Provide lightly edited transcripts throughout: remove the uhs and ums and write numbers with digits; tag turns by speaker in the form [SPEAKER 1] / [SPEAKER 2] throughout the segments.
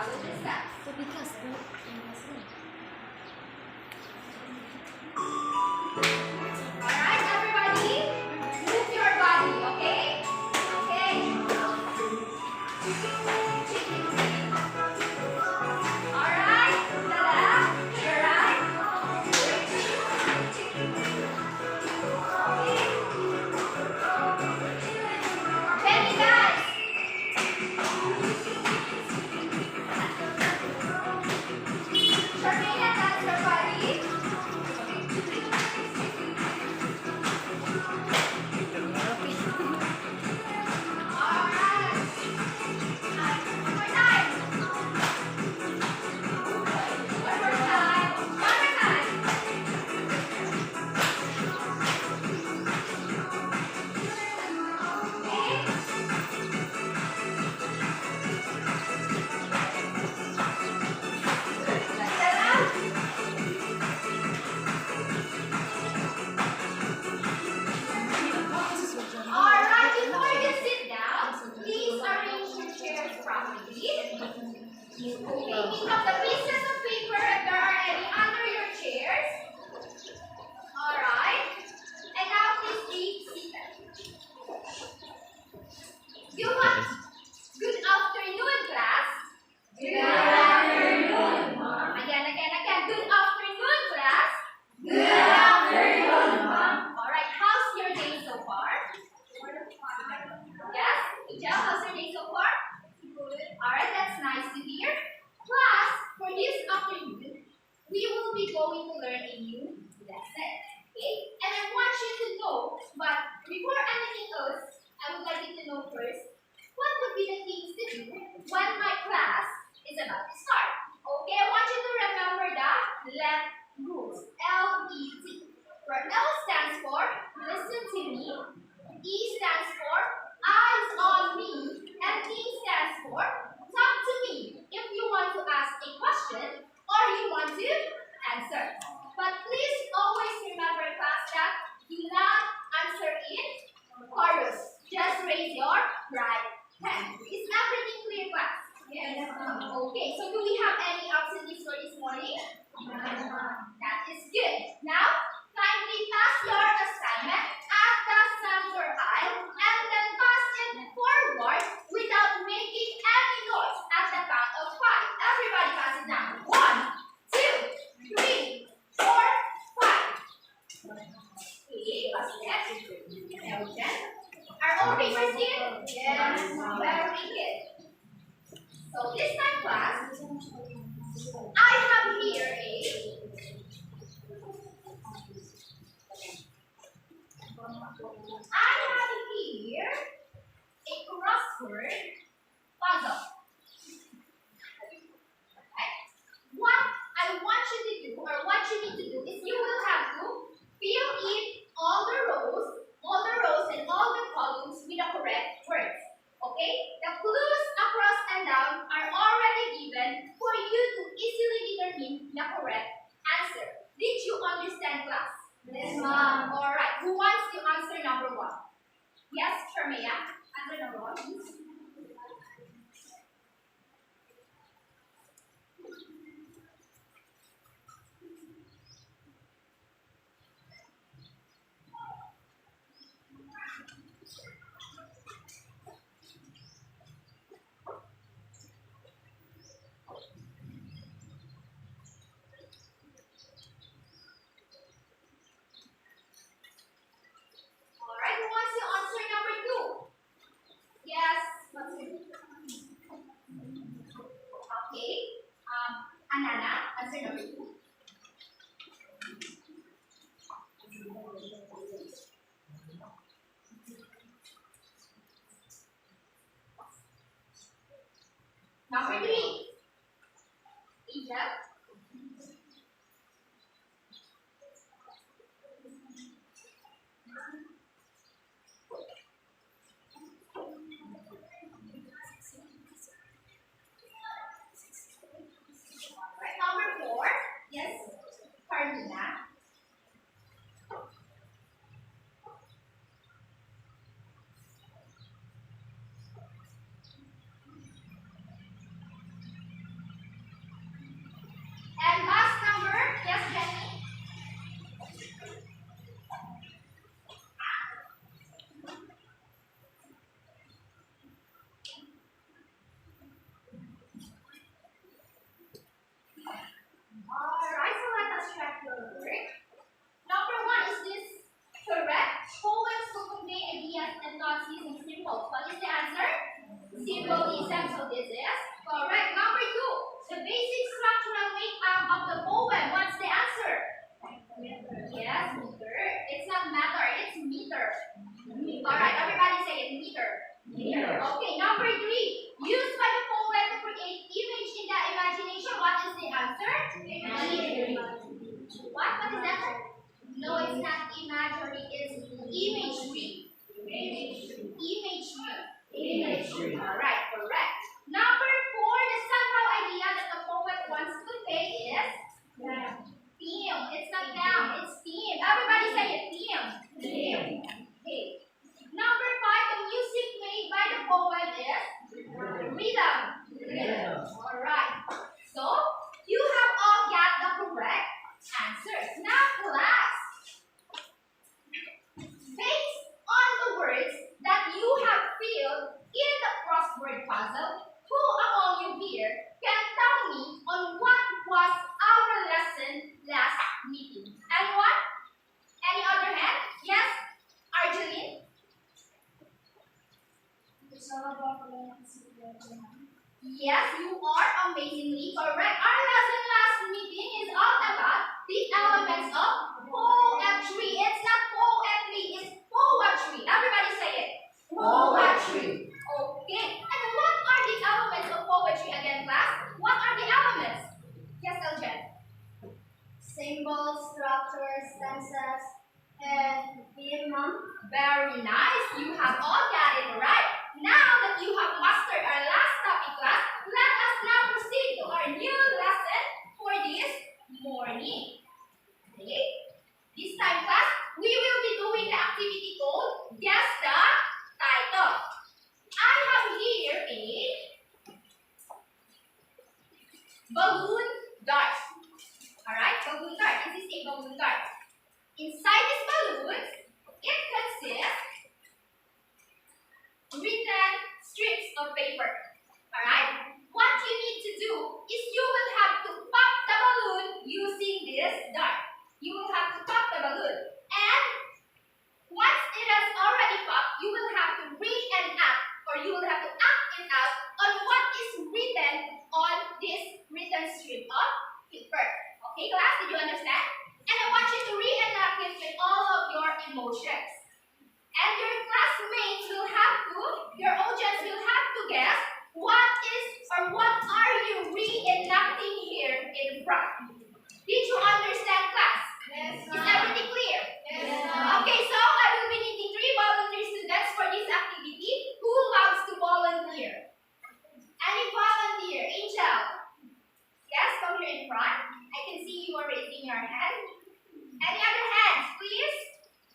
[SPEAKER 1] follow the steps. Alright, everybody, move your body, okay? Okay. Alright, to the left, to the right. Ready, guys? Sharmila, that's your body. Alright. One more time. One more time. One more time. Okay. Alright, before you sit down, please arrange your chairs properly. Okay, pick up the pieces of paper if there are any under your chairs. Alright. And now please be seated. Good afternoon, class. Good afternoon, Mom. Again. Good afternoon, class. Good afternoon, Mom. Alright, how's your day so far? Yes? Michelle, how's your day so far? Good. Alright, that's nice to hear. Class, for this afternoon, we will be going to learn a new lesson. Okay? And I want you to know, but before anything else, I would like you to know first, what would be the things to do when my class is about to start? Okay, I want you to remember the LET rules. L-E-T. Where L stands for listen to me, E stands for eyes on me, and T stands for talk to me if you want to ask a question or you want to answer. But please always remember, class, that do not answer in chorus. Just raise your right hand. Is everything clear, class? Yes. Okay, so do we have any absentees for this morning? That is good. Now, kindly pass your assignment at the center aisle and then pass it forward without making any noise at the count of 5. Everybody pass it down. 1, 2, 3, 4, 5. Okay, pass it. Are all papers here? Yes. Very good. So this time, class, I have here a crossword puzzle. Okay? What I want you to do, or what you need to do, is you will have to fill in all the rows and all the columns with the correct words. Okay? The clues across and down are already given for you to easily determine the correct answer. Did you understand, class? Yes, ma'am. Alright. Who wants to answer number 1? Yes, Sharmila. Answer number 1, please. Alright, who wants to answer number 2? Yes, what's it? Okay. Anana, answer number 2. Number 3. Ijab. Alright, number 4. are amazingly correct. Our lesson last meeting is all about the elements of poetry. It's not poetry, it's poetry. Everybody say it. Poetry. Okay. And what are the elements of poetry again, class? What are the elements? Yes, Eljen.
[SPEAKER 2] Symbols, structures, tenses, and rhythm.
[SPEAKER 1] Very nice. You have all got it right. Now that you have mastered our last topic, class, let us now proceed to our new lesson for this morning. Okay? This time, class, we will be doing the activity called Guess the Title. I have here a balloon dart. Alright, balloon dart. This is a balloon dart. Inside this balloon, it consists written strips of paper. Alright? What you need to do is you will have to pop the balloon using this dart. You will have to pop the balloon. And once it has already popped, you will have to read and act, or you will have to act it out on what is written on this written strip of paper. Okay, class? Did you understand? And I want you to reenact it with all of your emotions. And your classmates will have to, your audience will have to guess what is or what are you reenacting here in front. Did you understand, class?
[SPEAKER 2] Yes,
[SPEAKER 1] Is everything clear?
[SPEAKER 2] Yes,
[SPEAKER 1] Okay, so I will be needing 3 volunteer students for this activity. Who loves to volunteer? Any volunteer? Angel? Yes, come here in front. I can see you are raising your hand. Any other hands, please?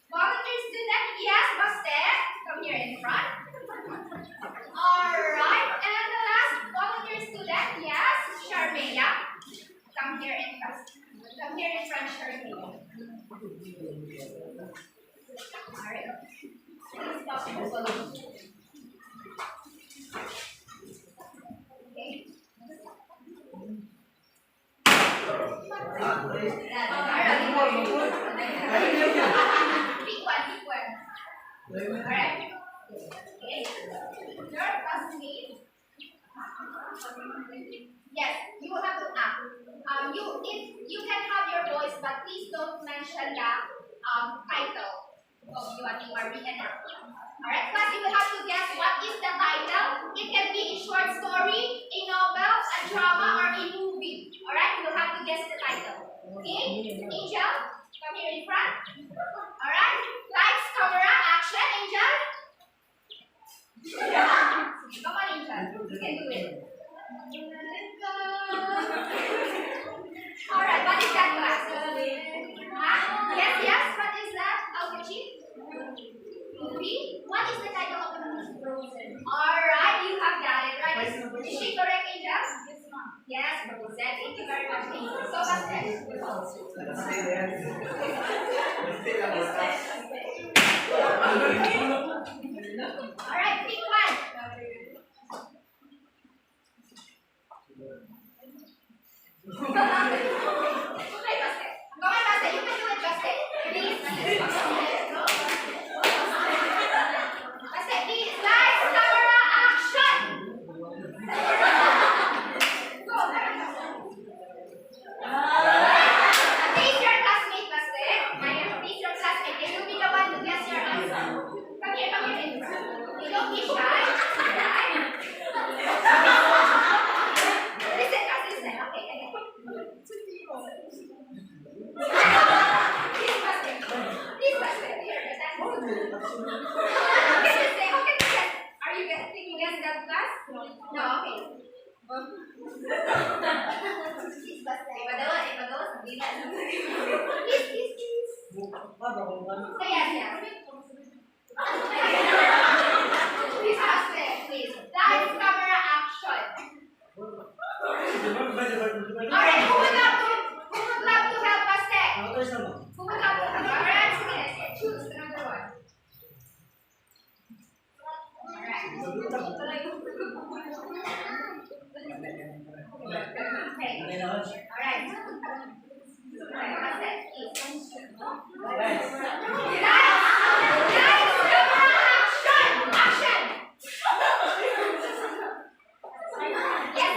[SPEAKER 1] Volunteer student? Yes, Baste. Come here in front. Alright, and the last volunteer student? Yes, Sharmea. Come here in front. Come here in front, Sharmea. Alright. Please pop the balloon. Okay. Pick one. Alright? Okay. Your classmate. Yes, you will have to act. You can have your voice, but please don't mention the title of what you are reading. Alright, class, you will have to guess what is the title. It can be a short story, a novel, a drama, or a movie. Alright, you will have to guess the title. Okay? Angel, come here in front. Alright, lights, camera, action, Angel. Come on, Angel. You can do it. Alright, what is that, class? Huh? Yes, what is that? Alkachi? Movie? What is the title of the movie? Frozen. Alright, you have got it right. Is she correct, Angel? Yes, ma'am. Yes, Frozen. Thank you very much, Angel. So, alright, pick one. Okay, Baste. Come on, Baste. You can do it, Baste. Please. Baste, please. Lights, camera, action. Go. Please, your classmate, Baste. Please, your classmate. They will be the one to guess your answer. Come here. You don't be shy. Alright? Listen, guys, listen. Okay. Please, Baste. Here, that's okay, guess. Are you taking guess that class? No, okay. Please, Baste. Iba daw. Please. Yes. Please, Baste, please. Lights, camera, action. Alright, who would love to help Baste? Who would love to help? Alright, sige. Choose the number one. Alright. Okay. Alright. Baste, please. Lights, camera, action. Yes,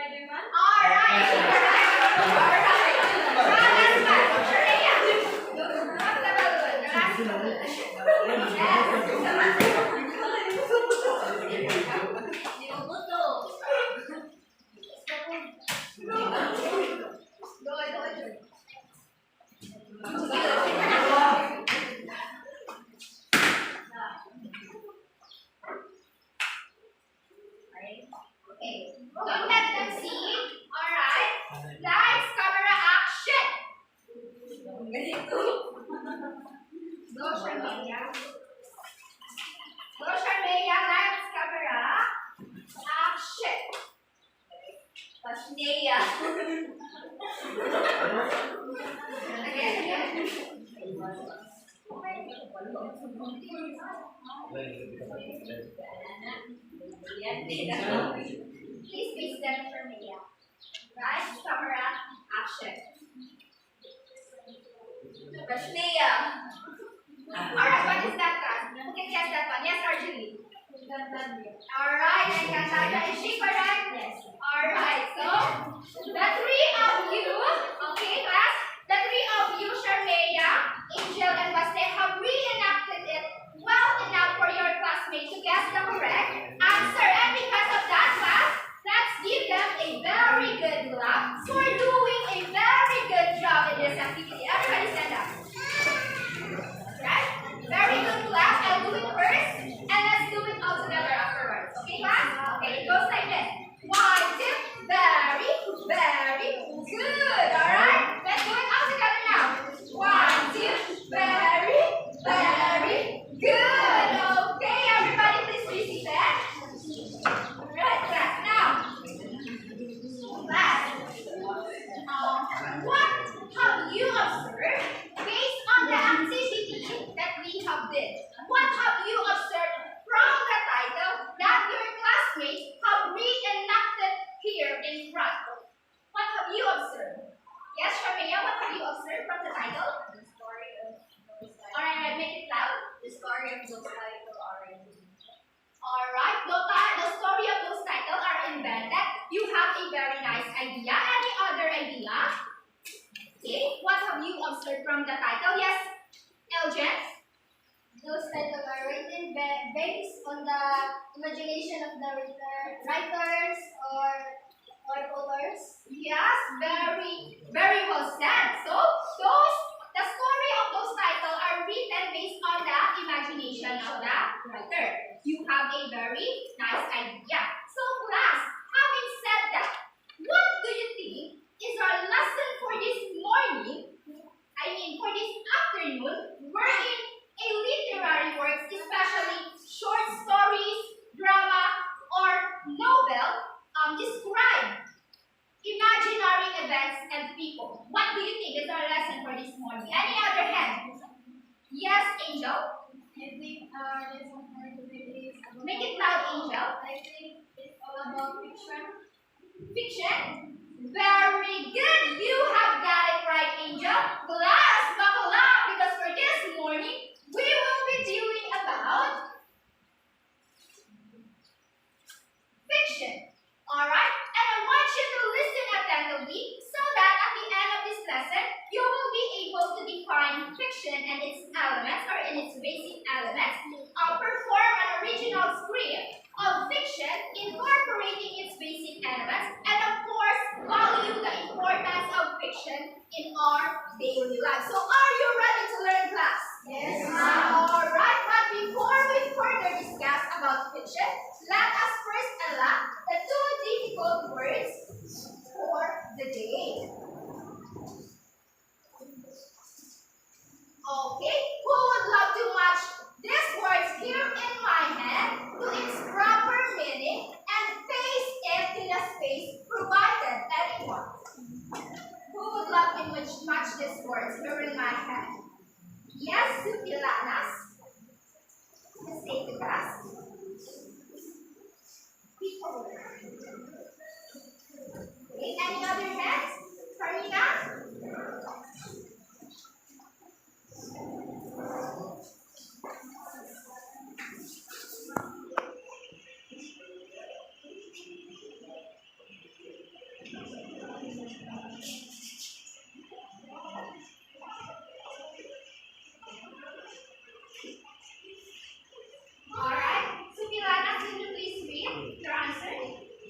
[SPEAKER 2] Spider-Man.
[SPEAKER 1] Alright! Alright! Last one! Shreya! What's the balloon? The last balloon. Yes! Ninubuto. Good. Okay. Don't let them see. Alright. Lights, camera, action. Go, Sharmeya. Go, Sharmeya. Lights, camera, action. Pasneya. Again. Please face them for me. Right? Camera, action. Rashneya. Alright, what is that class? Who can guess that one? Yes, Arjuli. Alright, and Kataya, is she correct? Yes. Alright, so the three of you, okay class, the three of you, Sharmeya, Angel, and Baste, have reenacted it well enough for your classmates to guess the correct answer. And because of that, class, let's give them a very good clap for doing a very good job in this activity. Everybody stand up. Right? Very good clap. I'll do it first, and let's do it all together afterwards. Okay, class? Okay, it goes like this. 1, 2, very, very good. Alright? Let's do it all together now. 1, 2, very, very good. Okay, everybody, please be seated. Alright, class. Now, class, what have you observed based on the activity that we have did? What have you observed from the title that your classmates have reenacted here in front? What have you observed? Yes, Sharmeya, what have you observed from the title?
[SPEAKER 2] The story of those
[SPEAKER 1] Alright, make it loud.
[SPEAKER 2] The story of those titles are in.
[SPEAKER 1] Alright, the story of those titles are invented. You have a very nice idea. Any other idea? Okay, what have you observed from the title? Yes, Elgin?
[SPEAKER 2] Those titles are written based on the imagination of the writers or authors.
[SPEAKER 1] Yes, very well said. So, the story of those titles are written based on the imagination of the writer. You have a very nice idea. So, class, having said that, what do you think is our lesson for this morning? For this afternoon, wherein a literary works, especially short stories, drama, or novel, describe imaginary events and people. What do you think is our lesson for this morning? Any other hand? Yes, Angel?
[SPEAKER 2] I think lesson for today is about.
[SPEAKER 1] Make it loud, Angel.
[SPEAKER 2] I think it's all about fiction.
[SPEAKER 1] Fiction? Very good. You have got it right, Angel. Class, buckle up, because for this morning, we will be dealing about fiction. Alright? And I want you to listen attentively so that at the end of this lesson, you will be able to define fiction and its elements, or in its basic elements, perform an original script of fiction, incorporating its basic elements, and of course, value the importance of fiction in our daily life. So, are you ready to learn, class?
[SPEAKER 2] Yes,
[SPEAKER 1] ma'am. Alright, but before we further discuss about fiction, let us first unlock the two difficult words for the day. Okay, who would love to match these words here in my hand to its proper meaning and paste it to the space provided? Anyone? Who would love to match these words here in my hand? Yes, Ilanas. Let's take the class. Okay, any other hands? Karina? Alright, so Milana, can you please read your answer?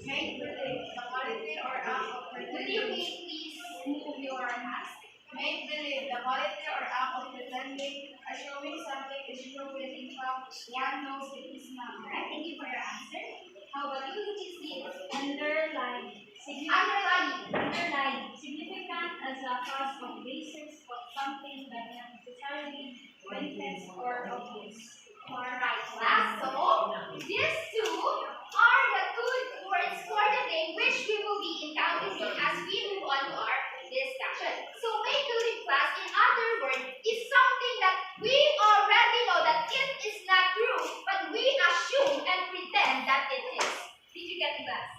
[SPEAKER 3] Make believe, the quality or act of
[SPEAKER 1] Will you
[SPEAKER 3] pretending.
[SPEAKER 1] please move your hands?
[SPEAKER 3] Make believe, the quality or act of pretending, assuming something is true when in fact one knows it is not.
[SPEAKER 1] Alright, thank you for your answer. How about you? Will you please read?
[SPEAKER 2] Underline.
[SPEAKER 1] Underline.
[SPEAKER 2] Significant as a cause of basis of something but not necessarily manifest or obvious.
[SPEAKER 1] Alright, class. So, these two are the two words for the day which we will be encountering as we move on to our discussion. So, make believe class, in other words, is something that we already know that it is not true, but we assume and pretend that it is. Did you get the class?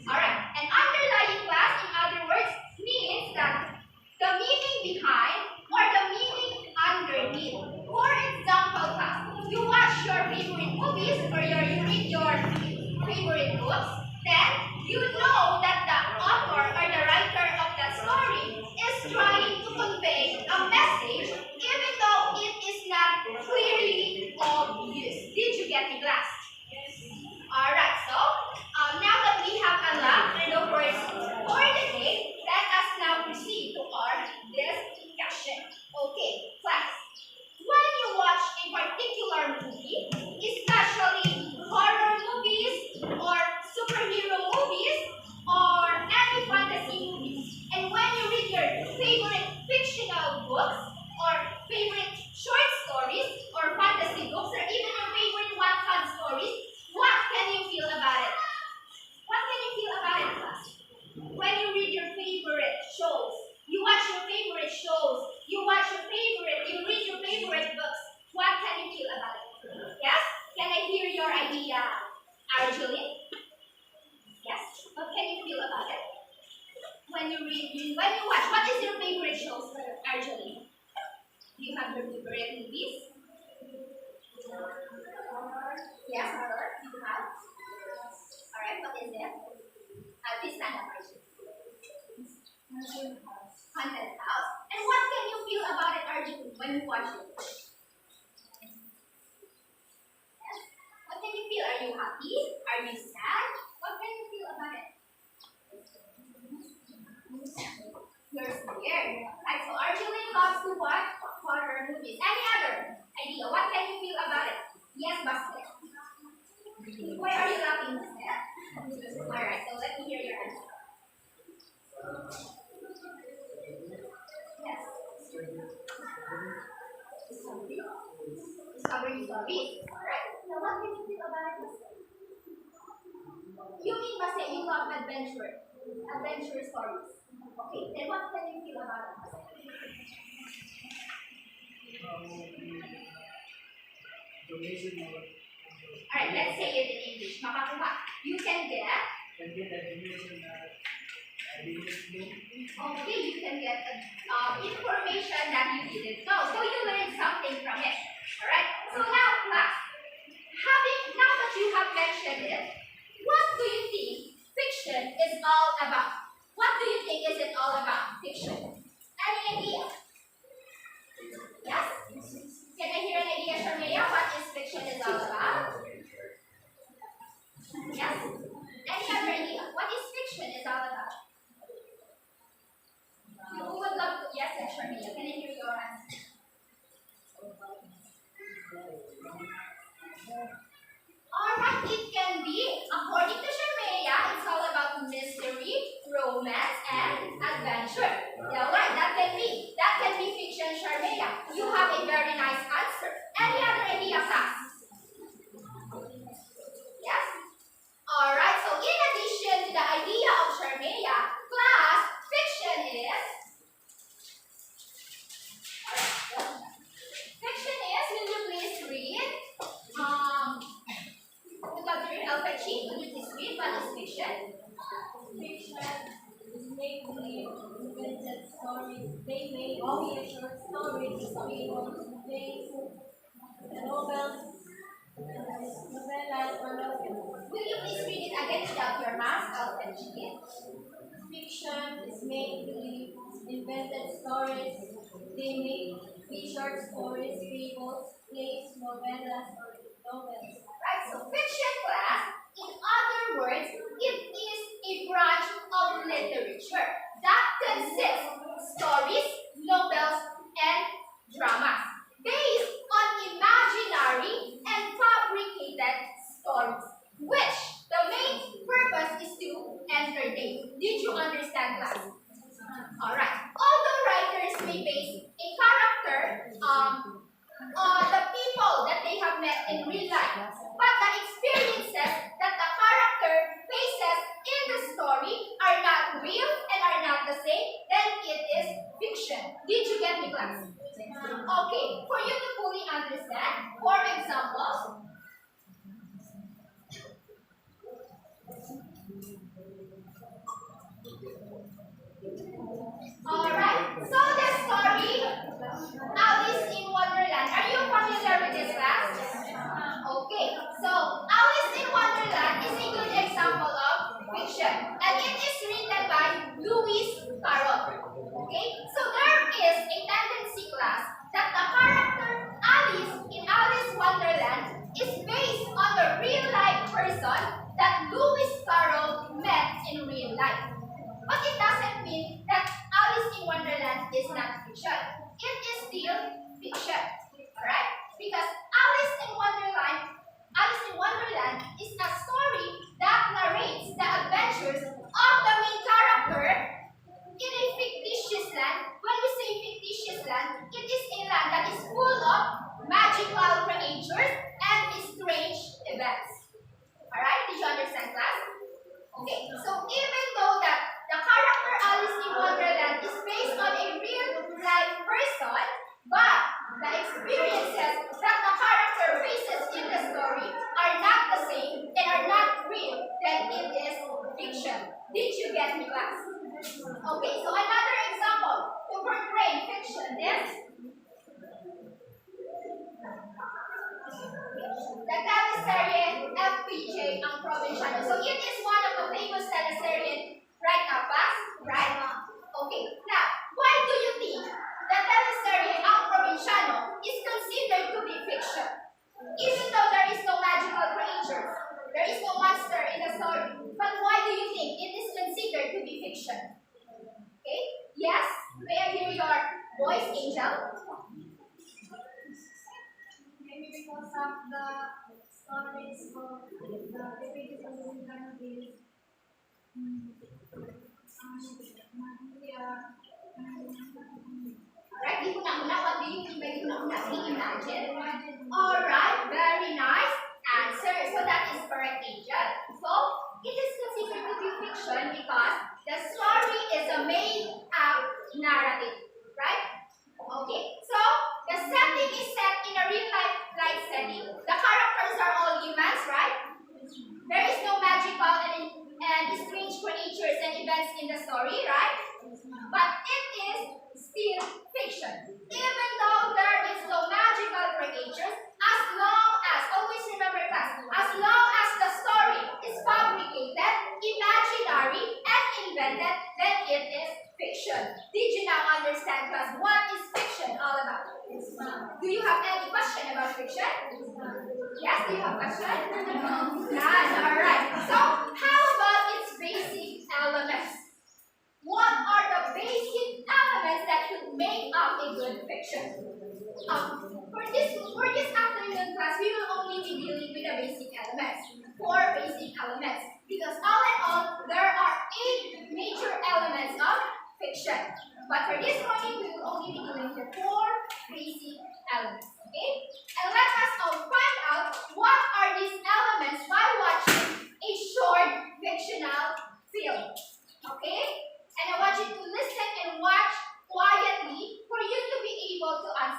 [SPEAKER 1] Alright, and underlying class, in other words, means that the meaning behind or the meaning underneath. For example, class, you watch your favorite movies or you read your favorite books, then you know that the author or the writer of that story is trying to convey a message even though it is not clearly obvious. Did you get the class? Alright, so now that we have unlocked the words for the day, let us now proceed to our discussion. Okay, class. When you watch a particular movie, especially horror movies or superhero movies or any fantasy movies, and when you read your favorite fictional books or favorite short stories or fantasy books or even your favorite Wattpad stories, what can you feel about it? What can you feel about it, class? When you read your favorite shows, you watch your favorite shows, you read your favorite books, what can you feel about it? Yes? Can I hear your idea, Arjulin? Yes? What can you feel about it? When you watch, what is your favorite shows, Arjulin? Do you have your favorite movies? Yes, horror. Do you have? Alright, what is it? Please stand up, Arjun. Haunted house. And what can you feel about it, Arjun, when you watch it? Yes? What can you feel? Are you happy? Are you sad? What can you feel about it? You're scared. Right, so Arjun loves to watch horror movies. Any other idea? What can you feel about it? Yes, Basket. Why are you laughing, Basket? Alright, so let me hear your answer. Yes. Discovering stories. Alright. Now what can you feel about it? You mean Base, you love adventure stories. Okay, then what can you feel about it? Alright, let's say it in English. Makakuha. You can get. Okay, you can get information that you didn't know. So you learned something from it. Alright? So now, class, now that you have mentioned it, what do you think fiction is all about? What do you think is it all about, fiction? Any idea? Yes? Can I hear an idea, Sharmaya? What is fiction is all about? Yes? Any other idea? What is fiction is all about? Who would love to? Yes, Sharmaya. Can I hear your answer? Alright, it can be, according to Sharmaya, it's all about mystery, romance, and adventure. Yeah, right, that can be fiction, Sharmaya. You have a very nice answer. Any other idea, class? Yes? Alright, so in addition to the idea of Sharmaya, class, fiction is will you please read? Dr. Elfachi, will you please read what is fiction?
[SPEAKER 2] Fiction is make believe invented stories. They may be a short story, fables, plays, novels, novellas, or novels.
[SPEAKER 1] Will you please read it again without your mask? I'll ahead, Jean.
[SPEAKER 2] Fiction is made believe, invented stories. They make be short stories, fables, plays, novellas, or novels.
[SPEAKER 1] Right, so fiction class, in other words, it is a branch of literature that consists stories, novels, and dramas based on imaginary and fabricated stories, which the main purpose is to entertain. Did you understand, class? Alright. Although writers may base a character the people that they have met in real life. But the experiences that the character faces in the story are not real and are not the same, then it is fiction. Did you get me, class? Okay, for you to fully understand, for example, alright, so the story Alice in Wonderland. Are you familiar with this, class? Okay, so Alice in Wonderland is a good example of fiction, and it is written by Lewis Carroll. Okay, so there is a tendency, class, that the character Alice in Alice Wonderland is based on the real life person that Lewis Carroll met in real life. But it doesn't mean that Alice in Wonderland is not fiction. It is still fiction. Alright? Because Alice in Wonderland is a story that narrates the adventures of the main character in a fictitious land. When we say fictitious land, it is a land that is full of magical creatures and strange events. Alright? Did you understand, class? Okay, so even though that the character Alice in Wonderland is based on a real life person, but the experiences that the character faces in the story are not the same and are not real, then it is fiction. Did you get me, class? Okay, so another example to portray fiction is the teleserye FPJ ang Provinciano. So it is one of the famous teleserye right now, class, right? Okay, now, why do you think the teleserye ang Provinciano is considered to be fiction? Even though there is no magical creatures, there is no monster in the story, but why do you think it is considered to be fiction? Okay, yes? May I hear your voice, Angel?
[SPEAKER 2] Maybe because of the stories of the pages of the Wonderland is
[SPEAKER 1] Alright, di ko na una. What do you mean by di ko na una? Imagine. Alright, very nice answer. So that is correct, Angel. So, it is considered to be fiction because the story is a made-up narrative. Right? Okay, so the setting is set in a real-life setting. The characters are all humans, right? There is no magical and strange creatures and events in the story, right? But it is still fiction. Even though there is no magical creatures, as long as, always remember, class, as long as the story is fabricated, imaginary, and invented, then it is fiction. Did you now understand, class, what is fiction all about? Do you have any question about fiction? Yes, do you have a question? None. Alright. So, how about its basic elements? What are the basic elements that should make up a good fiction? For this afternoon class, we will only be dealing with the basic elements. 4 basic elements. Because all in all, there are 8 major elements of fiction. But for this morning, we will only be dealing with 4 basic elements. Okay? And let us all find out what are these elements by watching a short fictional film. Okay? And I want you to listen and watch quietly for you to be able to answer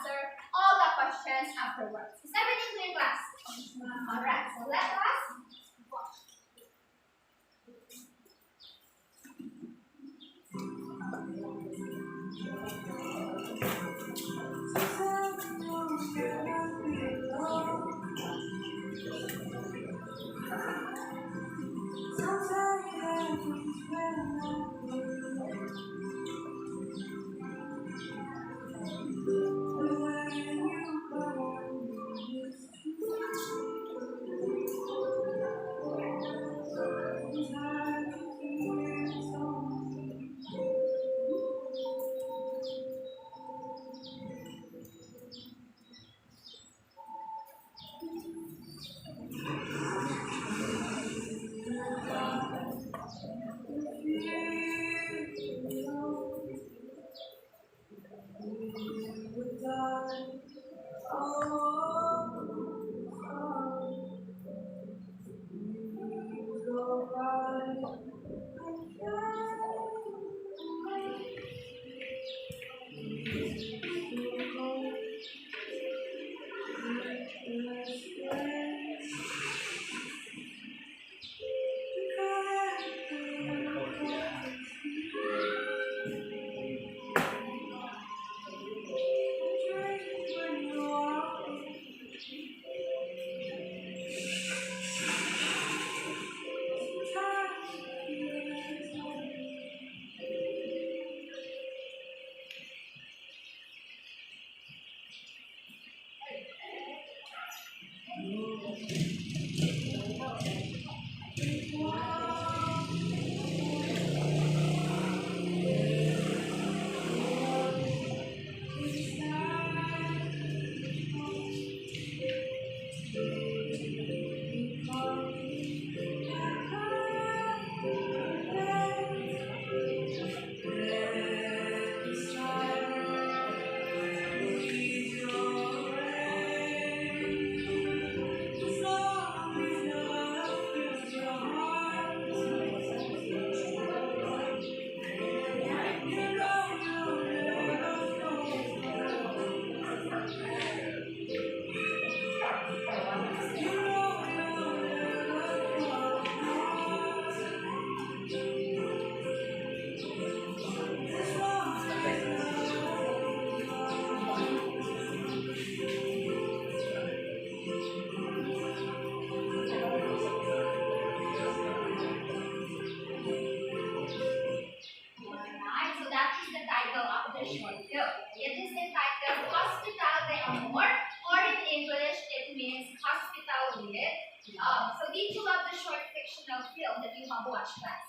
[SPEAKER 1] Alright, so that is the title of the short film. It is entitled Hospital de Amor, or in English, it means Hospital with Love. So did you love the short fictional film that you have watched, class?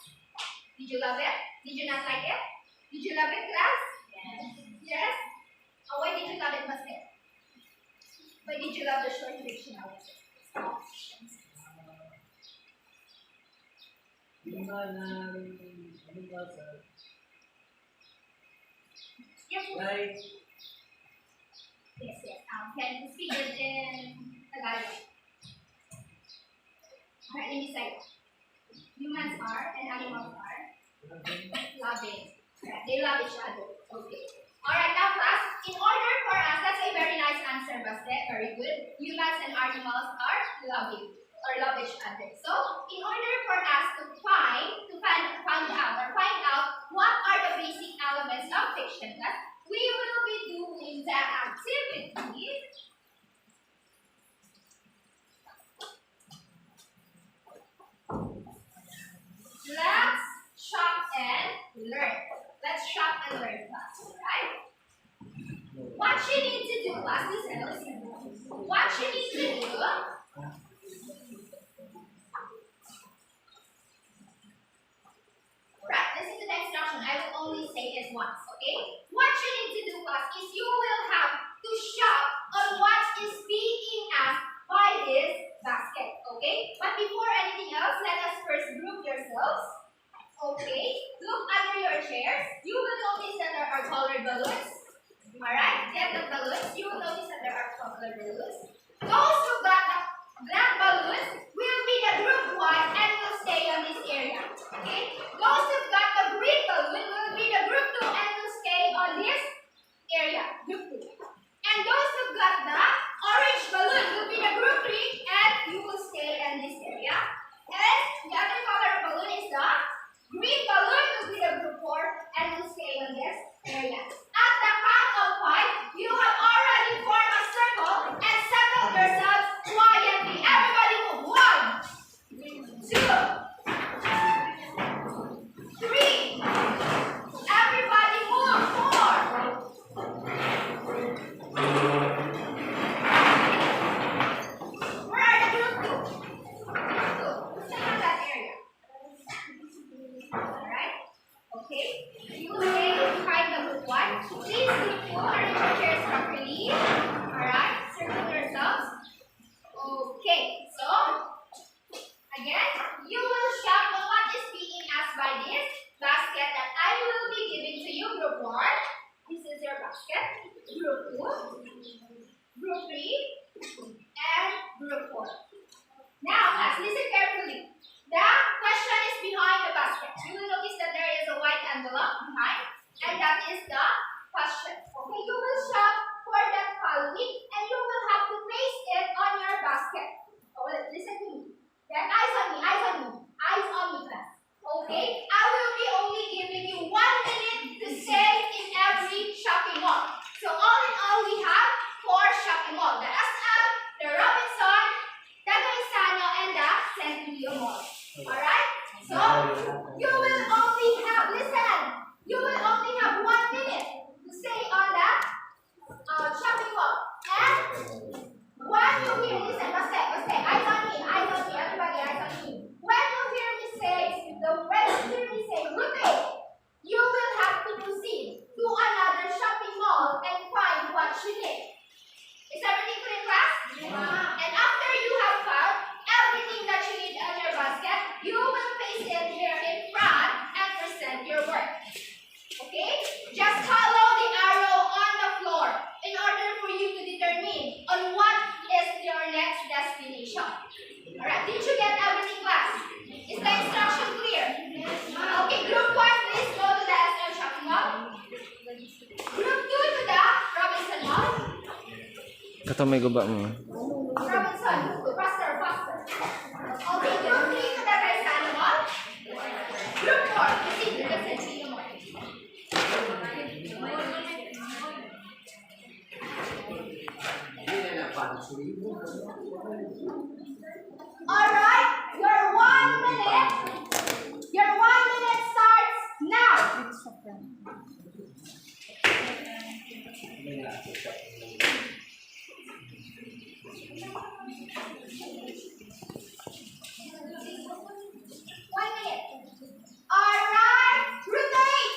[SPEAKER 1] Did you love it? Did you not like it? Did you love it, class? Yes. Yes? Oh, why did you love it, Basket? Why did you love the short fictional film? Yes. Yes, yes. Can you speak it in Tagalog? Alright, let me say. Humans are and animals are loving. Right, they love each other. Okay. Alright, now class, in order for us, that's a very nice answer, Basket. Very good. Humans and animals are loving or love each other. So, in order for us to find out what are the basic elements of fiction class, we will be doing the activity. Let's shop and learn. Let's shop and learn class, alright? What you need to do, class, listen. What you need to do, right, listen to the instruction. I will only say this once, okay? What you need to do, class, is you will have to shop on what is being asked by this basket, okay? But before anything else, let us first group yourselves. Okay, look under your chairs. You will notice that there are colored balloons. Alright, get the balloons. You will notice that there are colored balloons. Those who got the black balloons will be the group 1 and will stay on this area. Okay? Those who got the green balloon will be the group 2 and will stay on this area. Group 2. And those who got the orange balloon will be the group 3 and you will stay in this area. And the other color balloon is the behind, and that is the question. Okay, you will shop for that following, and you will have to place it on your basket. Oh, listen to me. Then eyes on me, eyes on me, eyes on me, class. Okay, I will be only giving you 1 minute to say in every shopping mall. So all in all, we have 4 shopping malls: the SM, the Robinson, the Gaisano, and the Centurio Mall. Alright? So you will only have, listen, you will only have 1 minute to say on the shopping mall. And when you hear, listen, basta, eyes on me, everybody, eyes on me. When you hear me say, rotate, you will have to proceed to another shopping mall and find what you need. Is everything clear, class? Yeah. And after you have found everything that you need on your basket, you will place it here in front and present your work. Okay? Just follow the arrow on the floor in order for you to determine on what is your next destination. Alright, did you get everything, class? Is the instruction clear? Okay, group 1, please go to the SM shopping mall. Group 2 to the Robinson Mall.
[SPEAKER 4] Kata may guba mo.
[SPEAKER 1] Robinson, faster. Okay, group 3 to the Gaisano Mall. Group 4, proceed to the Centurio Mall. Alright, your 1 minute starts now. Alright, rotate.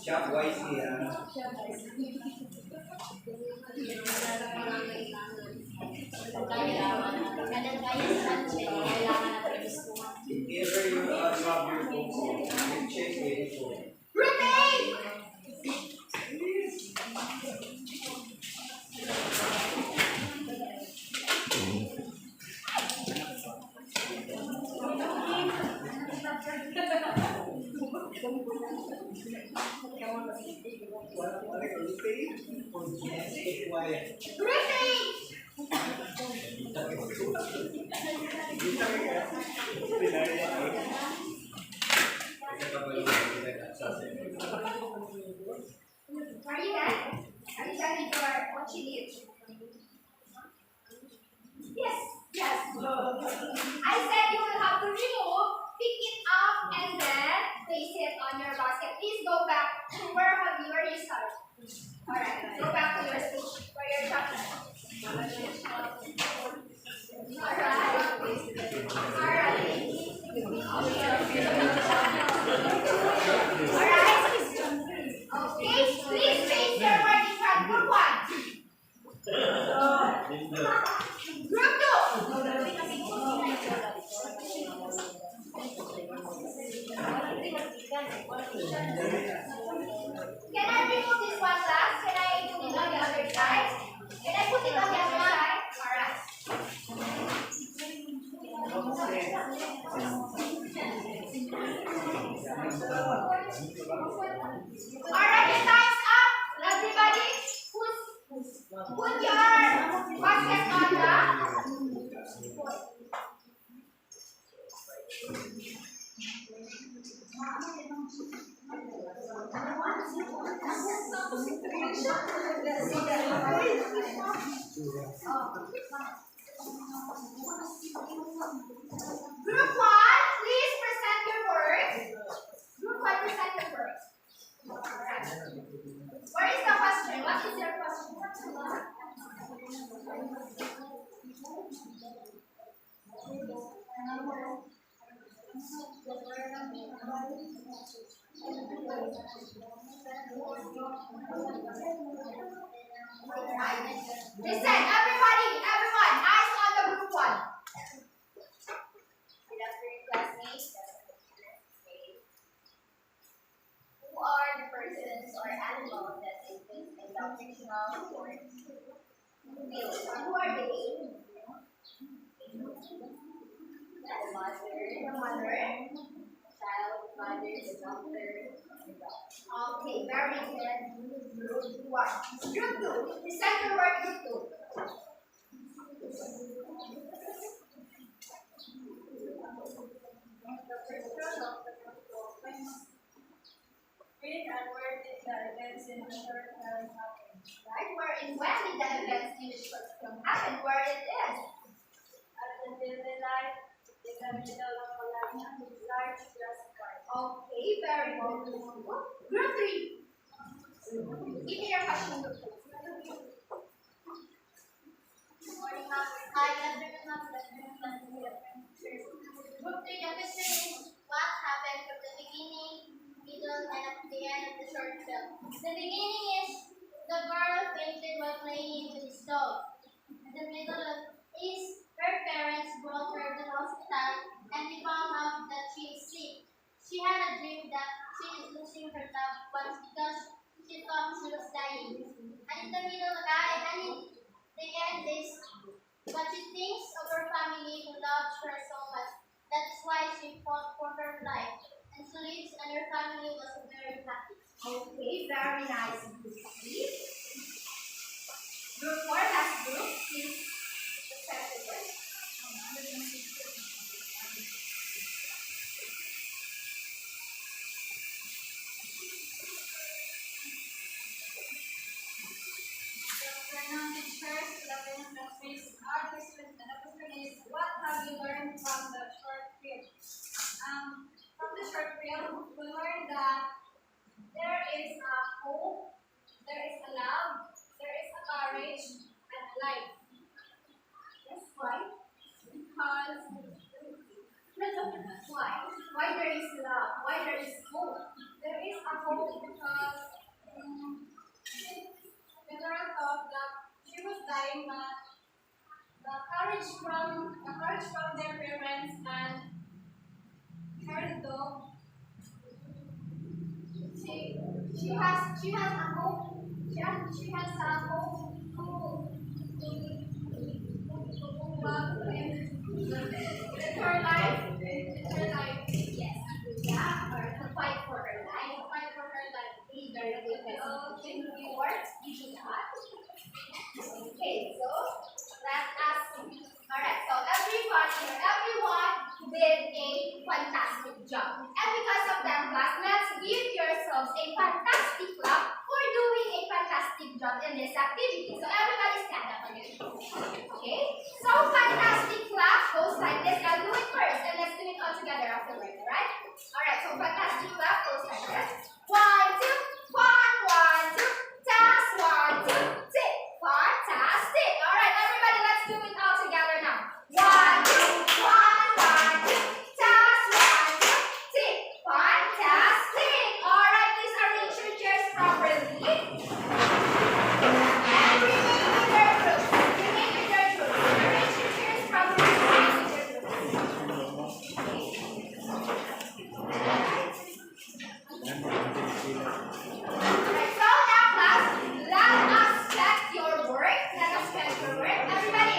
[SPEAKER 5] Shop wisely, If ever you drop your phone, you check it for it.
[SPEAKER 1] Rotate. Rotate. Are you done? Are you done with your what you need? Yes. I said you will have to remove, pick it up, and then place it on your basket. Please go back to where you started. Alright, go back to your stage where you're shopping. Alright. Okay, please face your work in front. Group 1. Group 2. Can I remove this one last? Can I put it on the other side? Can I put it on the other side? Alright. Alright, your time's up. Everybody, put your basket on the Group 1, please present your words. Group 1, present your words. What is the question? What is your question? Listen, everyone, eyes on the group 1. That's for your classmates. Who are the persons or animals that they participants in the fictional story. Okay, so who are they? The mother, child, mother, the doctor, the dog. Okay, very good. Group 1. Group 2. Present your work, group 2.
[SPEAKER 2] Read and word the events in the short film happened.
[SPEAKER 1] Right? Where and when did the events in the short film happen? Where it is?
[SPEAKER 2] At the daily life, in the middle of a large grass park.
[SPEAKER 1] Okay, very good. Group 3. Give me your question, group 3.
[SPEAKER 2] Morning, ma'am. Hi, good afternoon, ma'am. Good afternoon, ma'am.
[SPEAKER 1] Group 3, the question is what happened from the beginning, middle, and at the end of the short film. The beginning is the girl fainted while playing with his dog. The middle is her parents brought her to the hospital and they found out that she is sick. She had a dream that she is losing her loved ones because she thought she was dying. And in the middle, and in the end is but she thinks of her family who loves her so much. That's why she fought for her life. And she lives and her family was very happy. Okay, very nice. Group 4 has group. Please accept the word.
[SPEAKER 2] What have you learned from the short film? From the short film, we learned that there is a hope, there is a love, there is a courage, and a life.
[SPEAKER 1] Yes, why?
[SPEAKER 2] Because
[SPEAKER 1] Why? Why there is love? Why there is hope?
[SPEAKER 2] there is a hope because the girl thought that she was dying, but the courage from their parents and her dog, she has a hope. She has a hope with her life.
[SPEAKER 1] Yes. Yeah, or to fight for her life.
[SPEAKER 2] Fight for her life.
[SPEAKER 1] Very good.
[SPEAKER 2] Oh, thank you.
[SPEAKER 1] Words, you should have. Okay, so let us. Alright, so everyone did a fantastic job. And because of that, class, let's give yourselves a fantastic clap for doing a fantastic job in this activity. So everybody stand up again. Okay? So fantastic clap goes like this. I'll do it first and let's do it all together afterwards, alright? Alright, so fantastic clap goes like this. 1, 2, 1, 1, 2. Task 1, 2, tick. Fantastic. Alright, everybody, let's do it all together now. 1, 2, 1, 1, 2. Task 1, 2, tick. Fantastic. Alright, please arrange your chairs properly. And remain in your groups. Remain in your groups. Arrange your chairs properly. Remain in your groups. Alright, so now class, let us check your work. Let us check your work. Everybody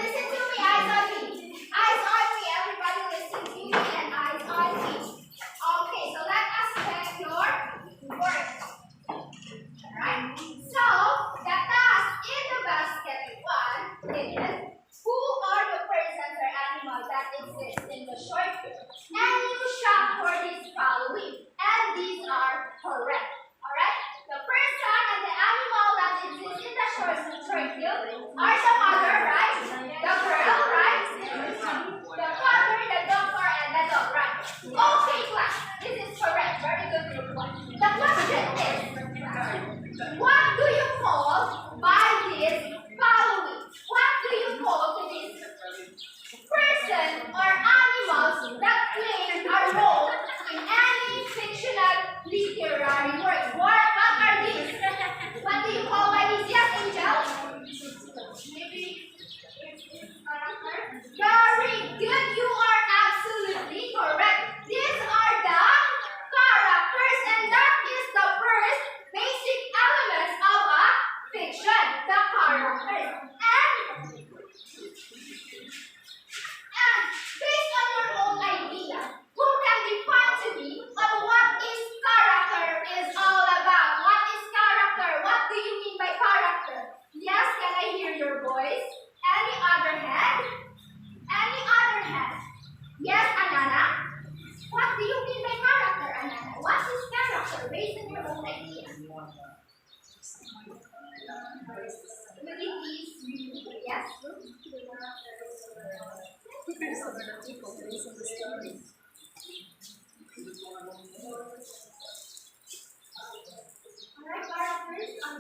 [SPEAKER 1] listen to me. Eyes on me. Eyes on me. Everybody listen to me and eyes on me. Okay, so let us check your work. Alright. So the task in the basket 1 is who are the persons or animals that exist in the short film? And you shop for this following. And these are correct. Alright? The person and the animal that exists in the short film are the mother, right? The girl, right? The father, the doctor, and the dog, right? Okay, class. This is correct. Very good, group 1. The question is, what do you call by this following? What do you call to this person or animals that play a role in any fictional literary work? What are these? What do you call by these? Yes, Angel? Maybe character? Very good. You are absolutely correct. These are the characters, and that is the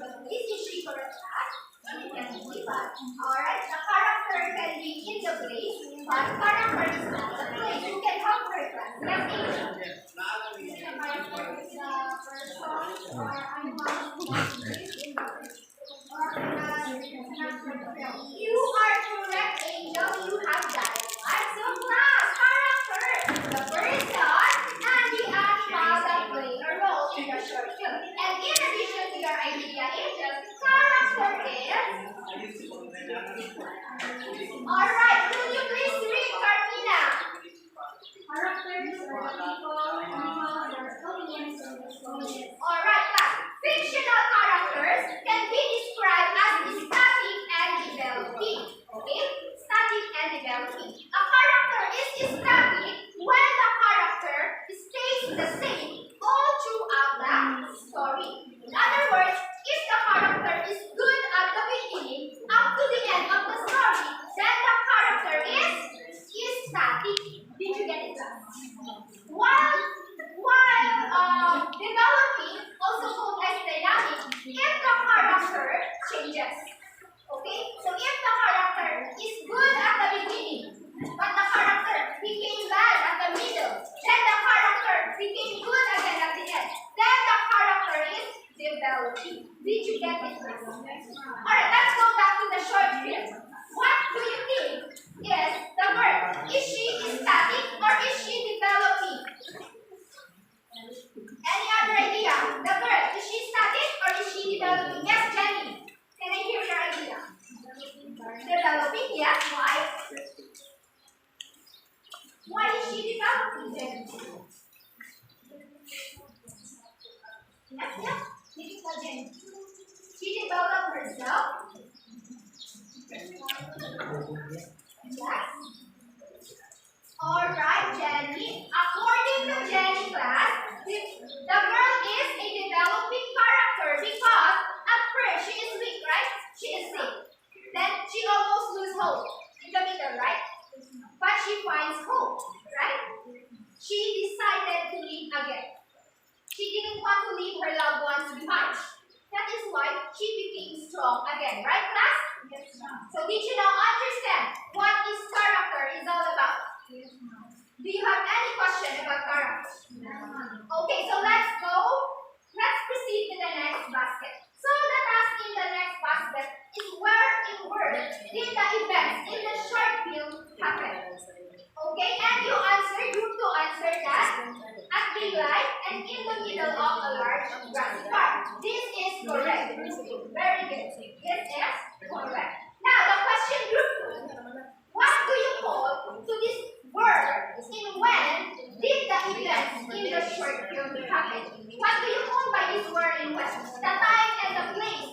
[SPEAKER 1] the place. Is she correct? It can be, but alright, the character can be in the place, but character is not the place. You can help her class. Yes, Angel. The character is the person or animal who is in the place. You are correct, Angel. You have that. Right? So class, character, the person and the animal that play a role in the short film. And in addition to your idea, Angel, character is. Alright, will you please read, Carmina?
[SPEAKER 2] Characters are the people, animals, or elements in the story.
[SPEAKER 1] Alright, class. Fictional characters can be described as static and developing. Okay? Static and developing. A character is static when the character stays the same all throughout the story. In other words, if the character is good at the beginning up to the end of the story, then the character is static. Did you get it, class? While developing, also called as dynamic, if the character changes. Okay? So if the character is good at the beginning, but the character became bad at the middle, then the character became good again at the end, then the character is developing. Did you get it? Alright, let's go back to the short film. What do you think is the word? Is she static or is she developing? Any other idea? The girl, is she static or is she developing? Yes, Jenny. Can I hear your idea? Developing, yes. Why? Why is she developing, Jenny? Yes, yes. Typical Jenny. She developed herself. Yes. Alright, Jenny. According to Jenny class, the girl is a developing character because at first she is weak, right? She is sick. Then she almost loses hope in the middle, right? But she finds hope, right? She decided to live again. She didn't want to leave her loved ones behind. That is why she became strong again, right, class? Yes, ma'am. So did you now understand what this character is all about? Yes, ma'am. Do you have any question about character? Okay, so let's go. Let's proceed to the next basket. So the task in the next basket is where in word did the events in the short film happen? Okay, and you answer, group 2 answer that at daylight and in the middle of a large grassy park. This is correct. Very good. This is correct. Now the question group 2. What do you call to this word in when did the events in the short film happen? What do you call by this word in when? The time and the place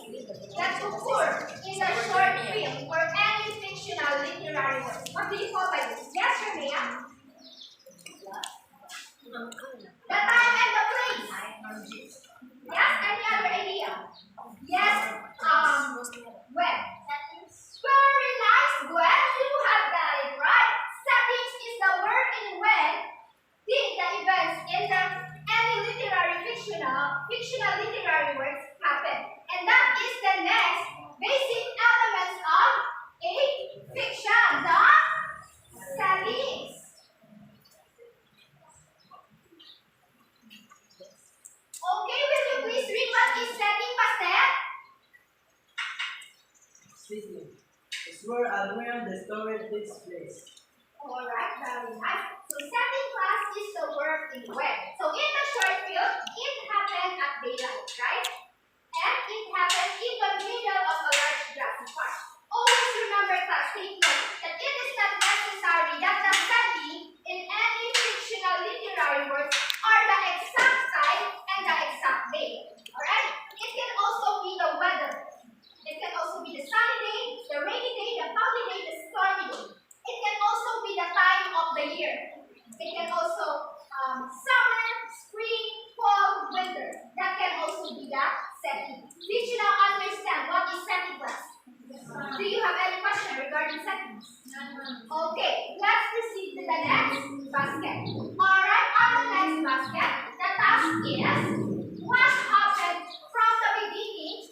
[SPEAKER 1] that occur in the short film or any fictional literary work. What do you call by this? Yes, Romea? The time and the place. Yes, any other idea? Yes, when? Very nice, Gwen. You have got it right. Settings is the word in when did the events in the any fictional literary works happen. And that is the next basic elements of a fiction, the settings. Okay, will you please read what is setting, Pastor?
[SPEAKER 5] Speaking. It's where the story takes place.
[SPEAKER 1] Alright, very nice. So setting class is the word in when. So in the short film, it happened at daylight, right? And it happened in the middle of a large grassy park. Always remember class, take note that it is not necessary that the setting in any fictional literary works are the exact time and the exact day. Alright? It can also be the weather. It can also be the sunny day, the rainy day, the cloudy day, the stormy day. It can also be the time of the year. It can also summer, spring, fall, winter. That can also be the setting. Did you now understand what is setting class? Do you have any question regarding settings? Okay, let's proceed to the next basket. Alright, on the next basket, the task is what happened from the beginning,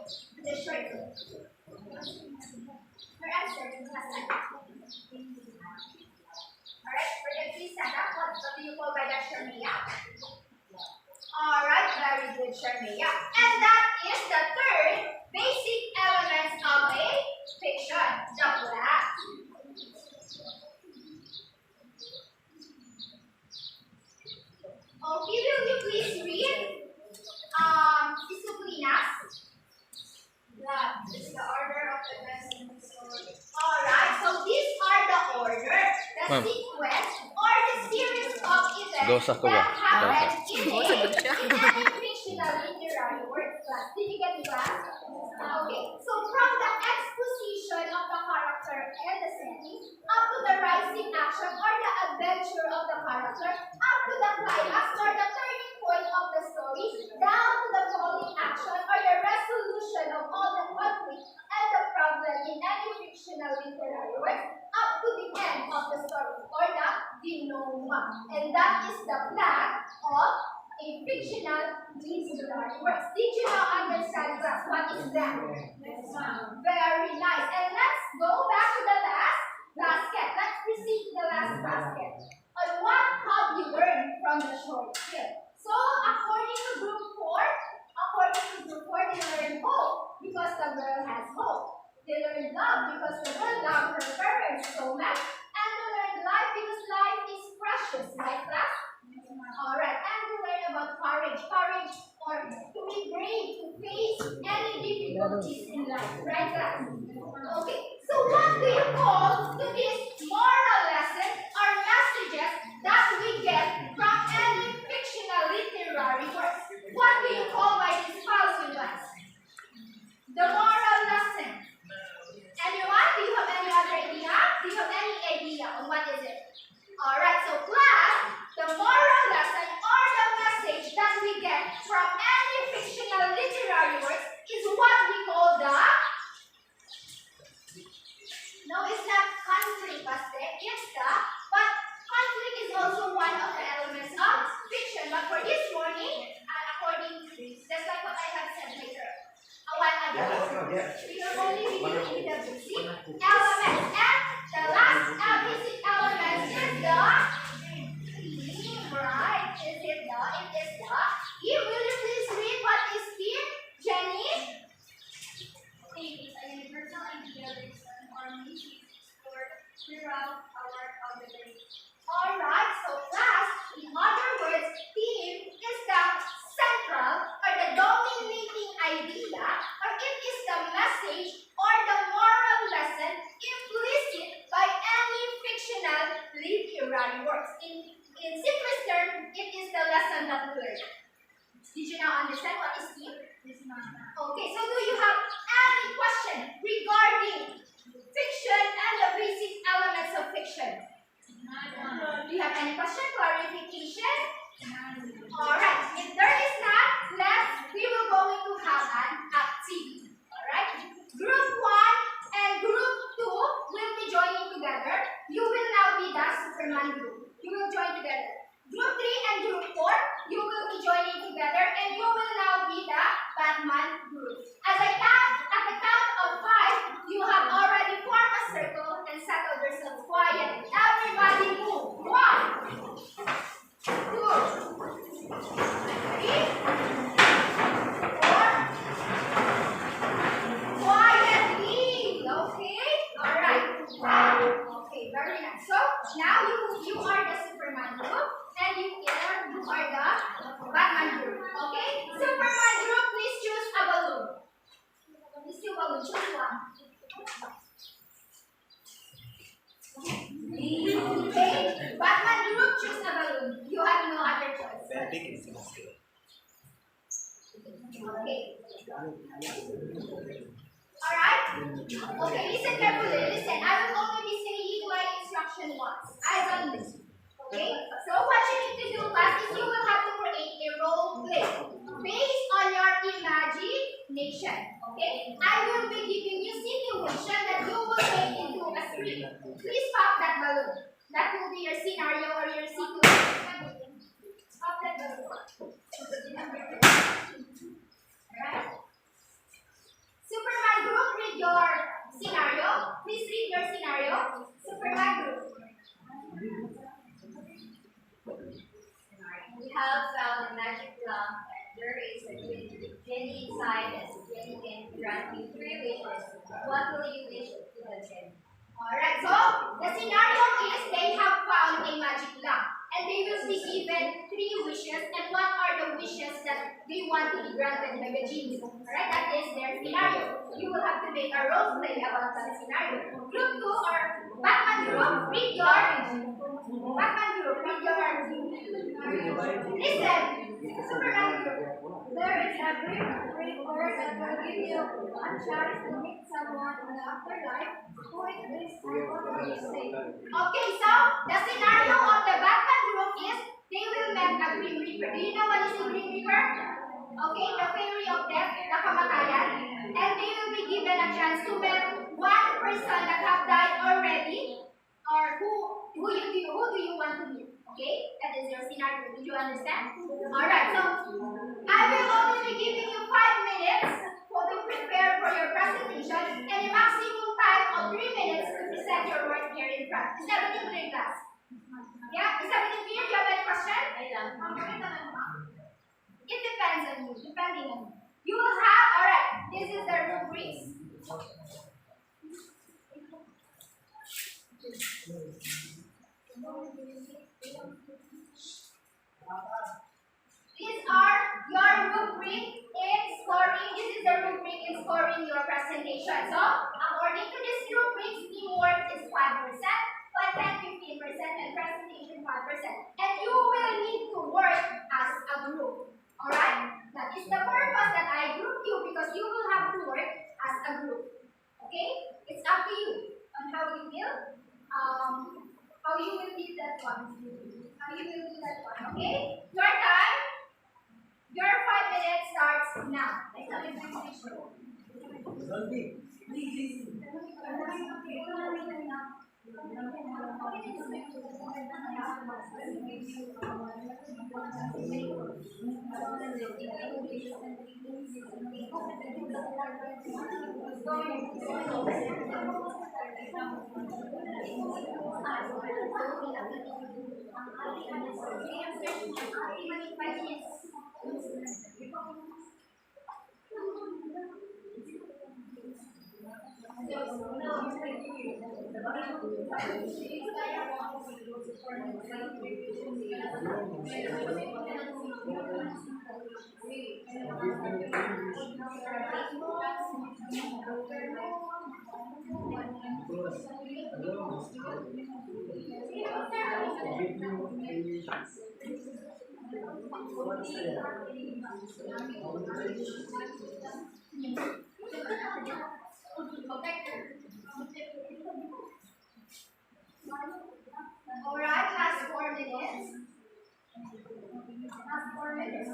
[SPEAKER 1] the short film. Her answer is Hassan. Alright, Bridget, please stand up. What do you call by that, Sharmia? Alright, very good, Sharmia. And that is the third basic elements of a fiction, the plot. Okay, will you please read disciplinas?
[SPEAKER 2] This is the order of the lesson story.
[SPEAKER 1] Alright, so these are the order, the
[SPEAKER 4] Ma'am.
[SPEAKER 1] sequence, or the series of events
[SPEAKER 4] Gausa ko ba?
[SPEAKER 1] that happen
[SPEAKER 4] Gausa.
[SPEAKER 1] in any fictional literary work class. Did you get the class? Okay, so from the exposition of the character and the setting, up to the rising action or the adventure of the character, up to the climax or the turning point of the story, down to the falling action or the resolution of all the conflict and the problem in any fictional literary work, up to the end of the story or the denouement. And that is the plot of a fictional literary work. Did you now understand, class? What is that? Very nice. And let's go back to the last basket. Let's proceed to the last basket. On what have you learned from the short film? So, according to group 4, they learned hope because the girl has hope. They learned love because the girl loved her parents so much. And they learned life because life is precious, right, class? Alright, and we learn about courage. Courage or to be brave to face any difficulties in life, right, class? Okay, so what do you call to this moral lesson or messages that we get from any fictional literary work? What do you call by this following class? The moral lesson. Anyone? Do you have any other idea? Do you have any idea on what is it? Alright, so class, the moral lesson or the message that we get from any fictional literary works is what we call the... No, it's not conflict, it's the... But conflict is also one of the elements of fiction. But for this morning, according to this, just like what I have said later, a while ago, we are only reading the basic elements. And the last basic element is the theme, right? Is it the? It is the. Will you please read what is theme, Jenny?
[SPEAKER 2] Theme is a universal idea reason or meaning stored throughout a work of the day.
[SPEAKER 1] Alright, so class, in other words, theme is the central or the dominating idea, or it is the message or the moral lesson implicit by any fictional literary works. In simplest term, it is the lesson that we learn. Did you now understand what is theme? Okay, so do you have any question regarding fiction and the basic elements of fiction? Do you have any question, clarification? Alright, if there is not, we will going to have an activity. Alright? Group 1 and Group 2 will be joining together. You will now be the Superman group. You will join together. Group 3 and Group 4, you will be joining together and you will now be the Batman group. At the count of 5, you have already formed a circle and settled yourselves quiet. Everybody move. 1, 2, 3, 4. Quietly. Okay? Alright. Okay, very nice. So now you are the Superman group and you are the Batman group. Okay? Superman group, please choose a balloon. Please choose a balloon. Choose one. Okay? Batman group, choose a balloon. You have no other choice. Okay. Alright? Okay, listen carefully. Listen, I will only be saying my instruction once. Eyes on this. Okay? So what you need to do, class, is you will have to create a role play based on your imagination. Okay? I will be giving you situation that you will make into a script. Please pop that balloon. That will be your scenario or your situation. Pop that balloon. Alright? grant you 3 wishes, what will you wish to the genie? Alright, so the scenario is they have found a magic lamp and they will be given 3 wishes, and what are the wishes that they want to be granted by the genie? Alright, that is their scenario. You will have to make a role play about that scenario. Group 2 or Batman group, read your listen. Superman group.
[SPEAKER 2] There is a great word that will give you a chance to meet someone in the afterlife. Who is this and what will you say?
[SPEAKER 1] Okay, so the scenario of the Batman group is they will meet a Grim Reaper. Do you know what is the Grim Reaper? Okay, the fairy of death, the kamatayan. And they will be given a chance to meet one person that have died already, or who do you want to meet? Okay, that is your scenario. Did you understand? Alright, so I will only be giving you 5 minutes to prepare for your presentation and a maximum time of 3 minutes to present your work here in front. Is everything clear, class? Yeah? Is everything clear? Do you have any question? It depends on you, depending on you. You will have, alright, this is the rubrics. These are your rubric in scoring. This is the rubric in scoring your presentation. So, according to this rubric, teamwork is 5%, content 15%, and presentation 5%. And you will need to work as a group. Alright? That is the purpose that I grouped you, because you will have to work as a group. Okay? It's up to you on how you will do that one. Okay? Your time, your 5 minutes starts now. Alright, last 4 minutes. Last 4 minutes.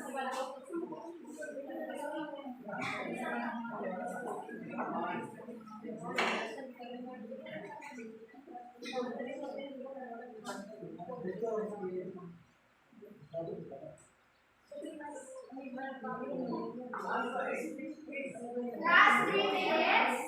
[SPEAKER 1] Last 3 minutes.